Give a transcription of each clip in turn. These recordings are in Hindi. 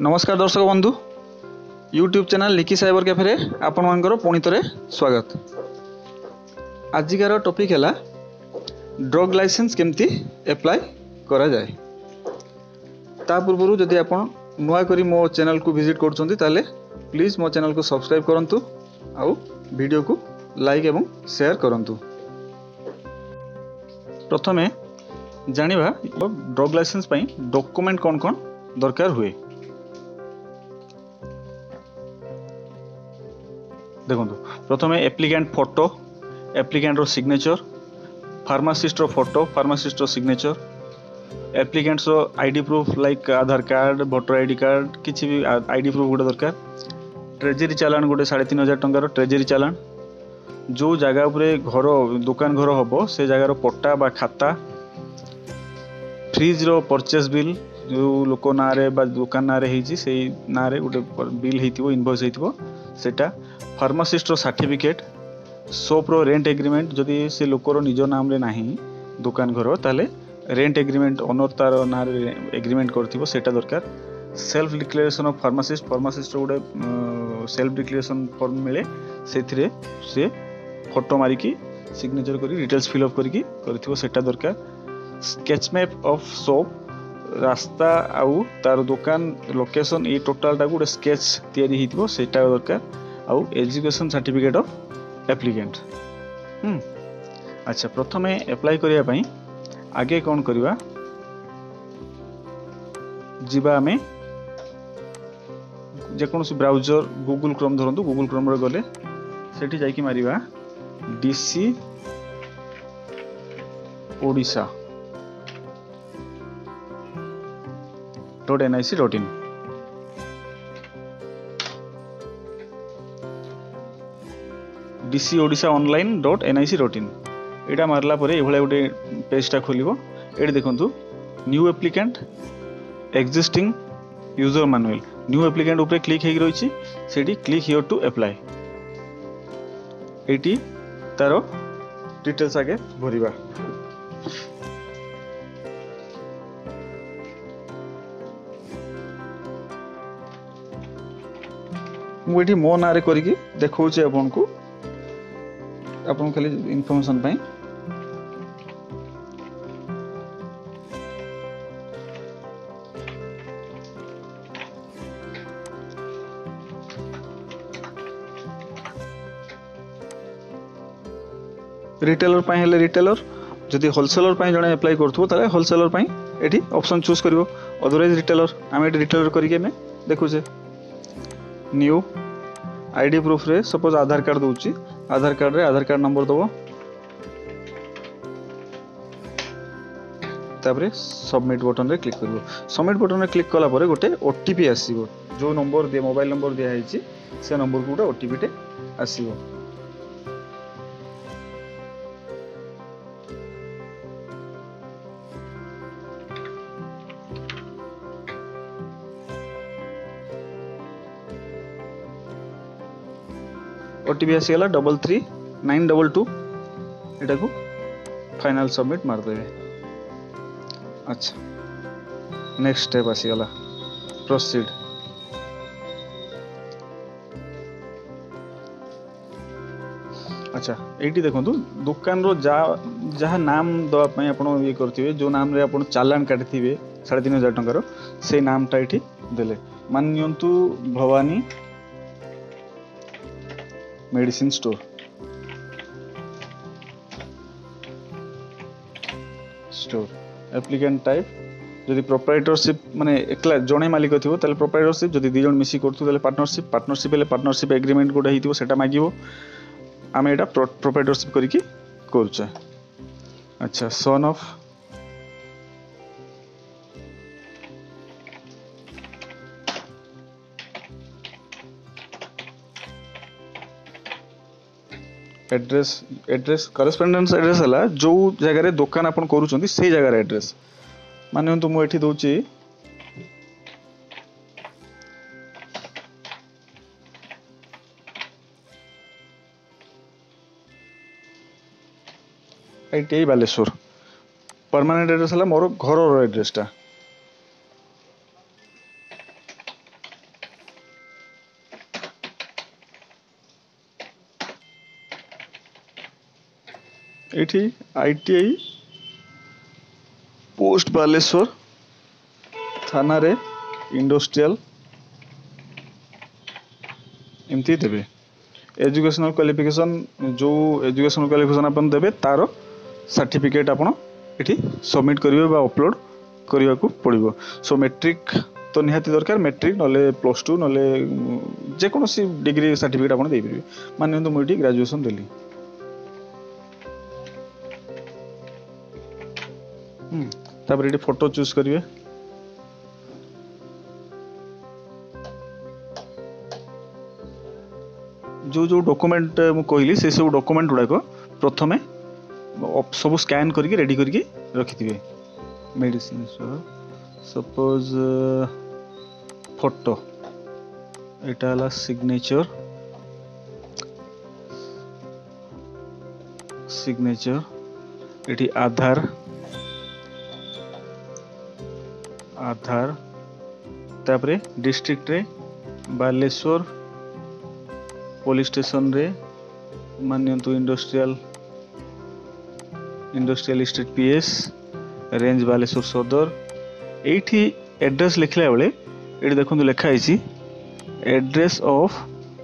नमस्कार दर्शक बंधु यूट्यूब चैनल लिखि साइबर कैफे आपण मानकर पुणी थे स्वागत। आजिकार टॉपिक है ड्रग लाइसेंस केमती एप्लाई करा जाए। ता पूर्व जदि आप नुआ करी मो चैनल को विजिट कर प्लीज मो चैनल को सब्सक्राइब करंतु आउ वीडियो को लाइक एवं शेयर करंतु। प्रथमे जानिबा ड्रग लाइसेंस पई डॉक्यूमेंट कौन कौन दरकार हुए। देखो प्रथमे एप्लिकेंट फोटो, एप्लिकेंट रो सिग्नेचर, फार्मासिस्ट रो फोटो, फार्मासिस्ट रो सिग्नेचर, एप्लिकेंट्स रो आईडी प्रूफ लाइक आधार कार्ड, वोटर आईडी कार्ड, किसी भी आईडी प्रूफ गोटे दरकार। ट्रेजरी चालान गोटे 3500 टंकार ट्रेजरी चालान। जो जगह उपरे घर दुकान घर हम से जगार पट्टा बा खाता, फ्रिज रो परचेस बिल जो लोक ना दुकान ना से ना गोटे बिल होइतिबो इनवॉइस होइतिबो सेटा, फार्मासिस्ट रो सर्टिफिकेट, शॉप रो रेंट एग्रीमेंट जदि से लोकर निज नाम रे नाही दुकान घर ताले रेंट एग्रीमेंट ओनर तार ना एग्रीमेंट करथिबो सेटा दरकार। Self declaration of pharmacist, pharmacist गोटे सेल्फ डिक्लेरेशन फॉर्म मिले से फोटो मारिकी सिग्नेचर करी डिटेल्स फिलअप करिकी करथिबो सेटा दरकार। स्केच मैप ऑफ शॉप, रास्ता आउ तार दुकान लोकेशन ये टोटाल टा गोटे स्केच तैयारी हितबो सेटा दरकार। आउ एजुकेशन सर्टिफिकेट ऑफ एप्लिकेंट। अच्छा प्रथमे एप्लाई करिया पई आगे कौन करिवा जीवा आमे जे कोनोसी ब्राउजर गूगल क्रोम धरंतु, गूगल क्रोम रे गले सेठी जाई कि मारिवा DC Odisha .nic.in। DC Odisha online.nic.in एटा मारला परे एभला गोटे पेजटा खोलिबो। एटी देखंतु new applicant existing user manual, new applicant ऊपर क्लिक हेगी रहिछि सेठी क्लिक हियर टू अप्लाई। एटी तारो डिटेल्स आगे भरिबा। मुझे मो ना करिकी देखौछि आपनको खाली इनफॉरमेशन पाई। रिटेलर पाई हेले रिटेलर, जदि होलसेलर पाई जणे अप्लाई करथबो ताले होलसेलर पाई एठी ऑप्शन चूज करिवो। अदरवाइज रिटेलर आमे एठी रिटेलर करिके में देखुछे। न्यू आईडी प्रूफ रे सपोज आधार कार्ड दउची, आधार कार्ड रे आधार कार्ड नंबर दबो, तापरे सबमिट बटन रे क्लिक करिवो। सबमिट बटन रे क्लिक कला परे गोटे ओटीपी आसीबो। जो नंबर दे मोबाइल नंबर दिया हैची से नंबर को गोटे ओटीपी टे आसीबो। ओटीपी आसीगला 33922 एटा को फाइनल सबमिट मार देबे। अच्छा नेक्स्ट स्टेप आसीगला प्रोसीड। अच्छा एटी देखंतु दुकान रो जहा नाम दवा पई आपण ये करथिबे, जो नाम रे आपण चालान काटिथिबे 3500 टंकार से नामटा एठी देले। माननियंतु Bhavani medicine store applicant type जदि प्रोप्राइटरशिप माने एकला जणे मालिक थिबो ताले प्रोप्राइटरशिप, जदि दी जण मिसी करथु ताले पार्टनरशिप, पार्टनरशिप हेले पार्टनरशिप एग्रीमेंट गोटे हितिबो सेटा मागिबो। आमे एटा प्रोप्राइटरशिप करिकि करछे। अच्छा सन ऑफ एड्रेस करेस्पोंडेंस एड्रेस है जो जगह दुकान आप करूँ से जगार एड्रेस मान तो मुझे दौची ITI बालेश्वर परमानेंट एड्रेस है मोर घर एड्रेसटा ये ITI पोस्ट बालेश्वर थाना रे इंडस्ट्रियल एमती देवे एजुकेशनल क्वालिफिकेशन जो एजुकेशनल क्वालिफिकेशन अपन देवे तार सर्टिफिकेट आपण एठी सबमिट करिवे बा अपलोड करिवा को पड़िबो सो मैट्रिक तो निहाती दरकार मैट्रिक नले +2 नले जे कोनोसी डिग्री सर्टिफिकेट आपण देइ परिबे माने तो मोइटी ग्रेजुएशन देली तापर एठी फोटो चूज करिवे जो जो डॉक्यूमेंट मु कहली से सब डॉक्यूमेंट गुड़ा को प्रथमे सब स्कैन करके रेडी करके रखिथिबे मेडिसिन सपोज फोटो एटा हला सिग्नेचर एटी आधार तापरे डिस्ट्रिक्ट रे बालेश्वर पुलिस स्टेशन रे मान्यंतु industrial estate PS range Baleswar Sadar एठी एड्रेस लिखला बेले एठी देखंतु लिखा आइछि address of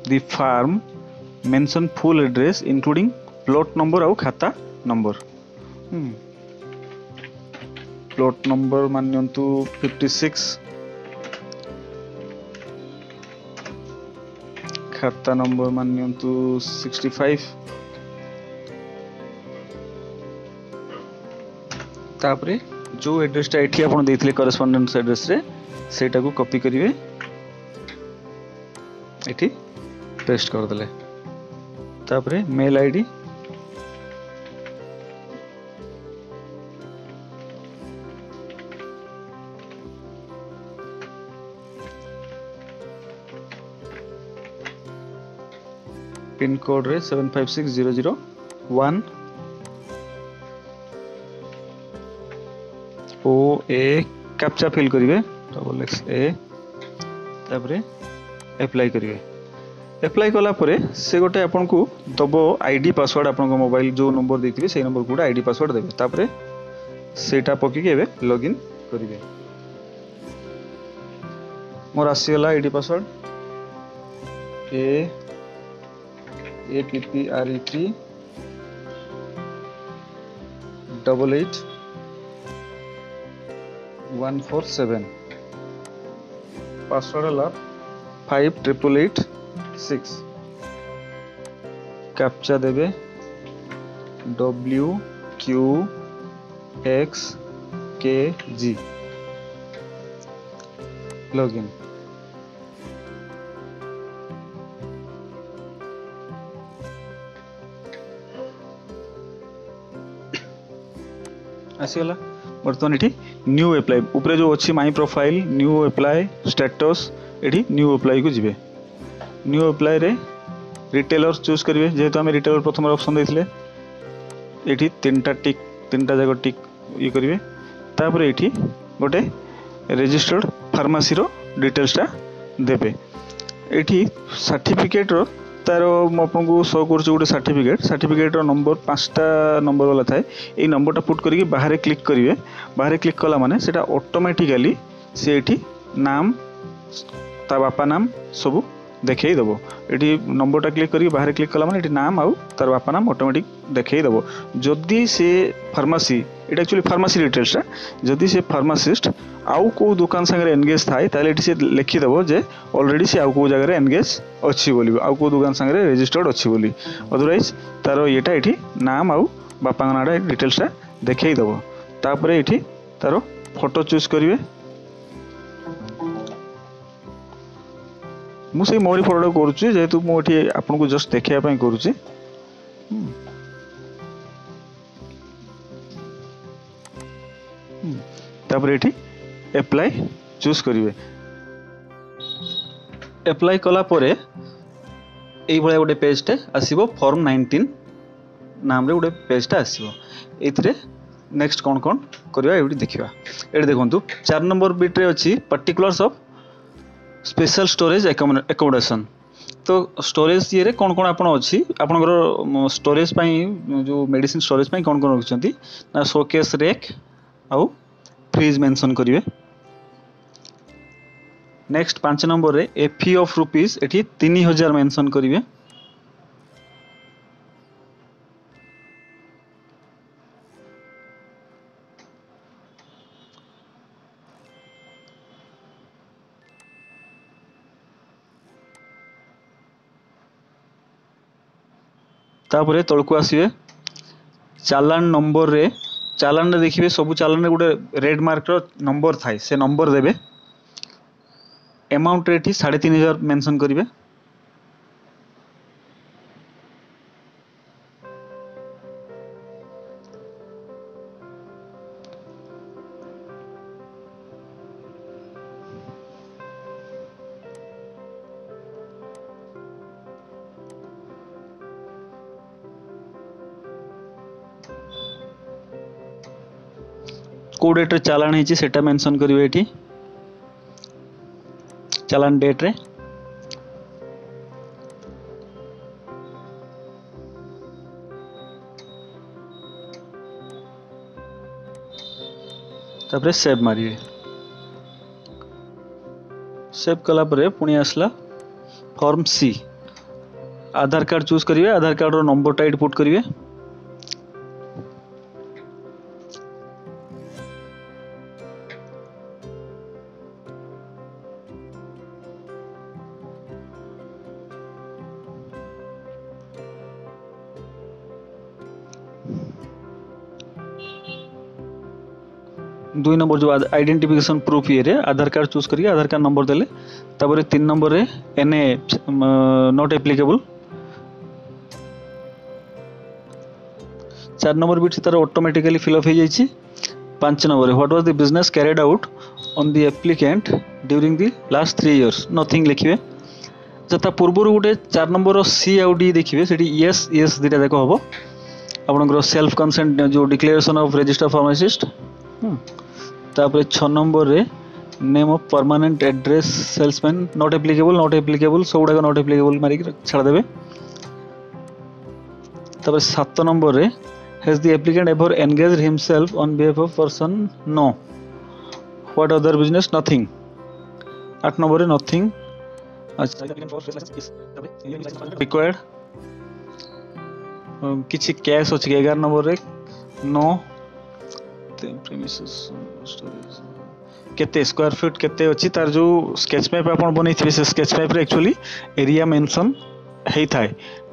the form mention full address including plot number और खाता नंबर प्लॉट नंबर मान्यंतु 56 खाता नंबर मान्यंतु 65 तापरे जो एड्रेसटा एठी आपण देथिले करेस्पोंडेंस एड्रेस रे सेटा को कॉपी करिवे एठी पेस्ट कर देले तापरे मेल आईडी पिन कोड रे 756001 OA कैप्चा फिल करिवे XXA तापरे अप्लाई करिवे अप्लाई कला परे से गोटे आपन को दबो आईडी पासवर्ड आपन को मोबाइल जो नंबर देथिबे से नंबर गुडा आईडी पासवर्ड देबे तापरे सेटा पकी के लॉगिन करिवे मोर आसी गला आईडी पासवर्ड APPRET 88147 पासवर्ड हला 5886 कैप्चा देबे WQXKG लॉगिन आसीगला बर्तमान ये न्यू अप्लाई ऊपर जो अच्छी my profile new apply status ये न्यू अप्लाई को जीवे न्यू अप्लाई रे रिटेलर चूज करेंगे जेहेतु आम रिटेलर प्रथम ऑप्शन देते ये तीन टा जगह टिक ये करेंगे तापर ये गोटे रजिस्टर्ड फार्मासी रो डिटेल्सटा देवे ये सर्टिफिकेट रो तार आपको शो कर गोटे सर्टिफिकेट नंबर 5टा नंबर वाला थाए ये नंबरटा पुट करके बाहर क्लिक करेंगे बाहर क्लिक कला माने सेटा ऑटोमेटिकली से नाम ता बापा नाम सब देखई दबो ये नंबरटा क्लिक करके बाहर क्लिक कला माने नाम आउ तार बापा नाम ऑटोमेटिक देखई दबो जदि से फार्मासी ये एक्चुअली फार्मासी डिटेल्सटा जदि से फार्मासिस्ट आउ को दुकान संगे एनगेज थाए ताले से लिखिदेव जे ऑलरेडी से आउ को जगह एनगेज अच्छी बोली आउ को दुकान संगे रजिस्टर्ड अच्छी बोली अदरवाइज तार येटा ये नाम आउ बापा नाटा डिटेल्सटा देखई दबो तापर ये तार फोटो चूज करेंगे मुझे मोरी फोटोटा करुच्ची जेहेतु मुझे आपको जस्ट देखापी करुच्ची तापर ये अप्लाई चूज करेंगे अप्लाई कला परे एई भलिया गोटे पेजटे आसीबो फॉर्म 19 नाम रे गोटे पेजटा आसीबो। एथिरे नेक्स्ट कौन कौन करवा ये देखा। ये देखो 4 नंबर बिट्रे अच्छी particulars of special storage accommodation. तो स्टोरेज ये कौन कौन आपन अच्छी आपनकर स्टोरेज जो मेडिसिन स्टोरेज कौन कौन रखिंट ना शोकेस रेक आउ फ्रिज मेंशन करेंगे। नेक्स्ट 5 नंबर रे एफी ऑफ रुपीज एठी 3000 मेंशन करेंगे। तापर तलको आसवे चालान नंबर रे चालान रे देखिए सब चालान रे गोटे रेड मार्क रो नंबर थाए से नंबर देबे। अमाउंट रेट 3500 मेंशन करेंगे। को डेट रे चालान है सेटा मेंशन करिवे एठी चालान डेट रे। तापरे सेव मारिए। सेव कला परे पुणी आसला फॉर्म सी आधार कार्ड चूज करिवे। आधार कार्ड रो नंबर टा पुट करिवे। दुई नंबर जो आइडेंटिफिकेशन प्रूफ ये रे आधार कार्ड चूज करिए। आधार कार्ड नंबर देले तापर 3 नंबर रे एनए नॉट एप्लीकेबल। 4 नंबर बिट तार ऑटोमेटिकली फिलअप हो जाइए। 5 नंबर what was the business carried out on the applicant during the last 3 years nothing लिखिए। जता पूर्व गोटे 4 नंबर सी आउ डी देखिए सेठी यस यस दुटा देखो हम आपनकर सेल्फ कंसेंट जो डिक्लेरेशन ऑफ रजिस्टर फार्मासिस्ट। तापर 6 नंबर रे name of permanent address salesman not applicable सब गुड़ा नॉट एप्लीकेबल मारिक छाड़ देबे। तापर 7 नंबर रे has the applicant ever engaged himself on behalf of person no. What other business nothing. 8 number रे नथिंग रिक्वायर्ड किछि कैश अछि। 11 नंबर रे नो केते स्क्वायर फीट केते अछि तार जो स्केच मैप आपण बनैथिबे से स्केच मैप रे एक्चुअली एरिया मेंशन हेई थाए।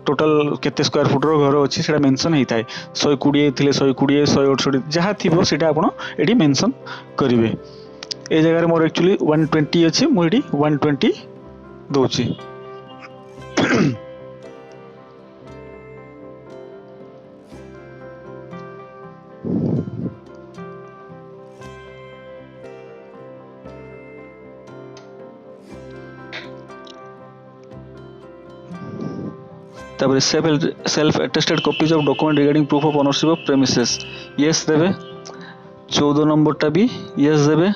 टोटल केते स्क्वायर फुट रो घर अछि सेटा मेंशन हेई थाए। 120 थिले 120 168 जहा थिबो सेटा आपण एडी मेंशन करिवे। ए जगह रे मोर एक्चुअली 120 अछि मु एडी 120 दोछि। तापर self attested copies of document regarding proof of ownership of premises यस देबे। 14 नंबर टा भी यस देबे।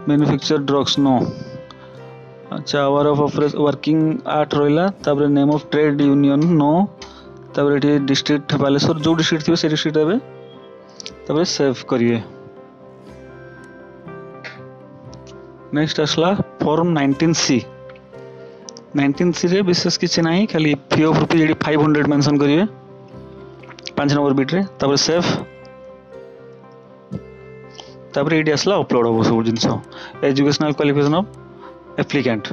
Manufacture drugs no. अच्छा आवर ऑफ ऑफरेस वर्किंग आर्ट रहिला। तापर name of trade union no. तापर एठी डिस्ट्रिक्ट बालेश्वर जो डिस्ट्रिक्ट थिबे से डिस्ट्रिक्ट देबे। तापर सेव करिवे। नेक्स्ट आसला फॉर्म 19C। 19C रे विशेष किछि नाही खाली फी ऑफ रुपीज एठी 500 मेंशन करिवे 5 नंबर बिट रे। तापर सेव तापर एठी आसला अपलोड हो सब जिंस एजुकेशनल क्वालिफिकेशन ऑफ एप्लीकेंट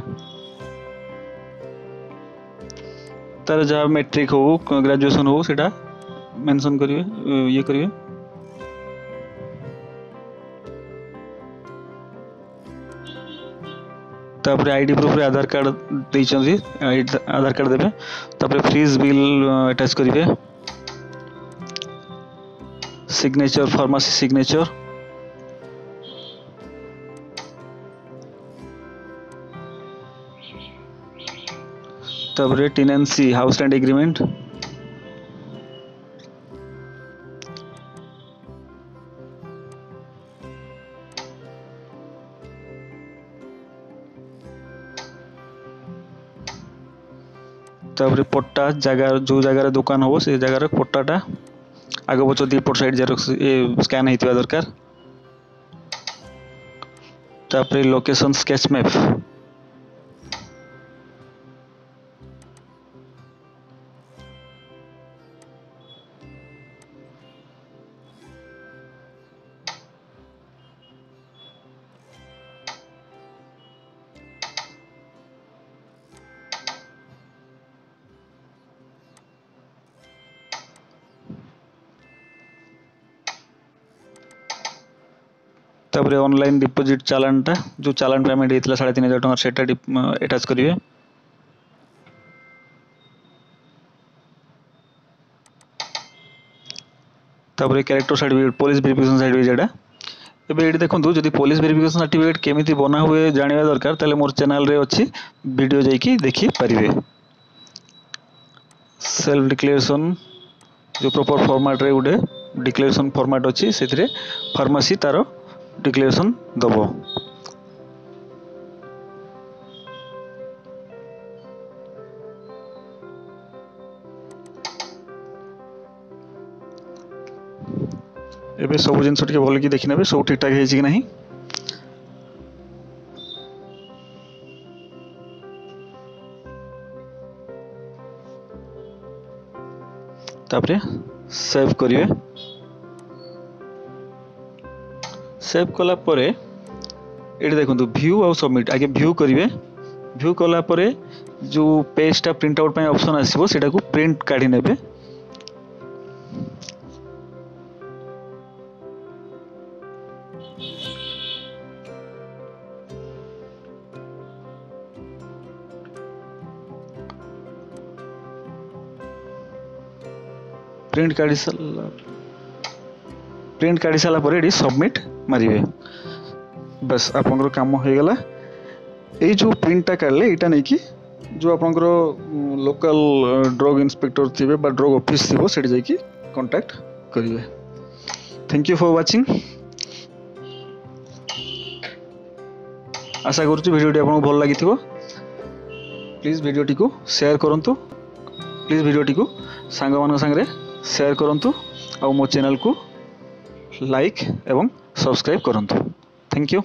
तार जहाँ मैट्रिक हो ग्रेजुएशन हो सेटा मेंशन करिवे ये करिवे। तापर आईडी प्रूफ रे आधार कार्ड देइछंती आधार कार्ड देबे। तापर फ्रीज बिल अटैच करिवे। सिग्नेचर फार्मासी सिग्नेचर तापर टेनेंसी हाउस रेंट एग्रीमेंट तापर पट्टा जगह जो जगह दुकान हो से जगह पट्टाटा आग पच दीपट साइड जेरक्स स्कैन होता दरकार तापर लोकेशन स्केच मैप तापर ऑनलाइन डिपॉजिट चालानटा जो चालान पेमेंट होता 3500 टଙ୍କା सेटा अटैच करिवे तापर character certificate police verification certificate जेटा एबे एडी देखंतु जदि पुलिस वेरिफिकेशन सर्टिफिकेट केमिति बना हुए जानिबा दरकार ताले मोर चैनल रे अछि वीडियो जाईकी देखि परिवे सेल्फ डिक्लेरेशन जो प्रॉपर फॉर्मेट रे गुडे डिक्लेरेशन फॉर्मेट अछि सेथिरे फार्मेसी तारो डिक्लेरेशन दबो एबे सब जिन टिके भल कि देखि नेबे सब ठीक ठाक हेछि कि नहीं तापरे सेव करिवे सेव कला परे एटी देखंतु व्यू आउ सबमिट आगे व्यू करिवे व्यू कला परे जो पेजटा प्रिंट आउट पय ऑप्शन आसीबो सेटा को प्रिंट काढी नेबे प्रिंट काढ़ी सारा पर एडी सबमिट मारिवे बस आपनकर काम हो गला ए जो प्रिंटटा काढले एटा नै कि जो आपनकर लोकल ड्रग इंस्पेक्टर थिबे बा ड्रग ऑफिस थिबो सेठी जाई कि कांटेक्ट करिवे थैंक यू फॉर वाचिंग आशा करूछु वीडियोटी आपन भल लागिथिबो प्लीज वीडियोटी को शेयर करंतु प्लीज वीडियोटी को सांग मान संगे शेयर करंतु और मो चैनल को लाइक एवं सब्सक्राइब करंतु थैंक यू।